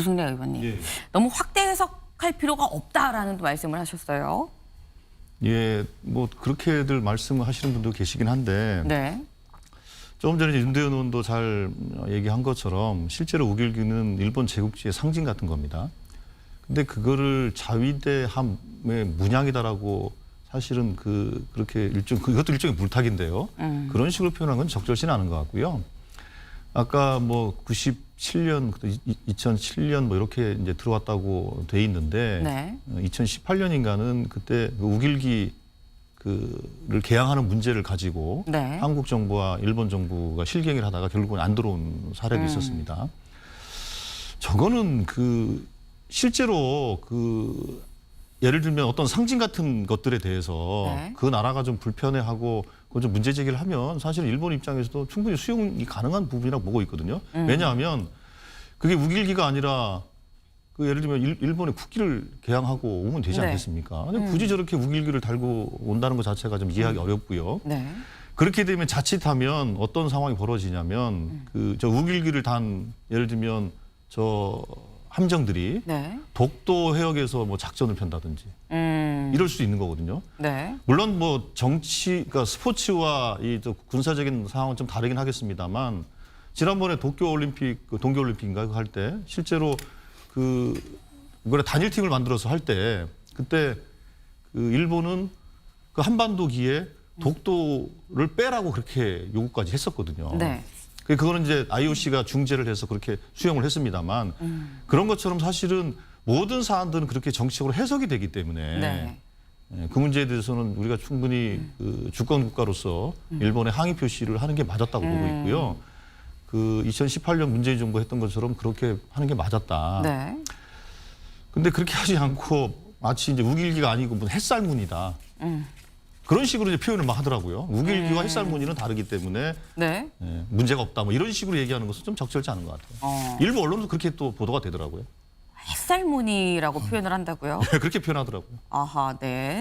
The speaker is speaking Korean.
조승래 의원님, 예. 너무 확대 해석할 필요가 없다라는 말씀을 하셨어요. 예, 뭐 그렇게들 말씀을 하시는 분도 계시긴 한데 네. 조금 전에 윤대현 의원도 잘 얘기한 것처럼 실제로 우길기는 일본 제국주의의 상징 같은 겁니다. 근데 그거를 자위대함의 문양이다라고 사실은 그렇게 그것도 일종의 물타기인데요. 그런 식으로 표현한 건 적절치는 않은 것 같고요. 아까 뭐 97년, 2007년 뭐 이렇게 이제 들어왔다고 돼 있는데 네. 2018년인가는 그때 그 우길기 를 개항하는 문제를 가지고 네. 한국 정부와 일본 정부가 실갱이를 하다가 결국은 안 들어온 사례도 있었습니다. 저거는 실제로 예를 들면 어떤 상징 같은 것들에 대해서 네. 그 나라가 좀 불편해하고 그걸 좀 문제 제기를 하면 사실 일본 입장에서도 충분히 수용이 가능한 부분이라고 보고 있거든요. 왜냐하면 그게 우길기가 아니라 예를 들면 일본의 국기를 개항하고 오면 되지 네. 않겠습니까? 근데 굳이 저렇게 우길기를 달고 온다는 것 자체가 좀 이해하기 어렵고요. 네. 그렇게 되면 자칫하면 어떤 상황이 벌어지냐면 저 우길기를 단 예를 들면 저 함정들이 네. 독도 해역에서 뭐 작전을 편다든지 이럴 수 있는 거거든요. 네. 물론 뭐 그러니까 스포츠와 저 군사적인 상황은 좀 다르긴 하겠습니다만 지난번에 동계올림픽인가 할 때 실제로 이번에 단일팀을 만들어서 할 때 그때 일본은 한반도기에 독도를 빼라고 그렇게 요구까지 했었거든요. 네. 그거는 이제 IOC가 중재를 해서 그렇게 수용을 했습니다만 그런 것처럼 사실은 모든 사안들은 그렇게 정치적으로 해석이 되기 때문에 네. 그 문제에 대해서는 우리가 충분히 주권 국가로서 일본에 항의 표시를 하는 게 맞았다고 보고 있고요. 2018년 문재인 정부 했던 것처럼 그렇게 하는 게 맞았다. 네. 근데 그렇게 하지 않고 마치 이제 우길기가 아니고 무슨 햇살문이다. 그런 식으로 이제 표현을 막 하더라고요. 우길기와 햇살무늬는 다르기 때문에 네. 문제가 없다. 뭐 이런 식으로 얘기하는 것은 좀 적절치 않은 것 같아요. 일부 언론도 그렇게 또 보도가 되더라고요. 햇살무늬라고 표현을 한다고요? 그렇게 표현하더라고요. 아하, 네.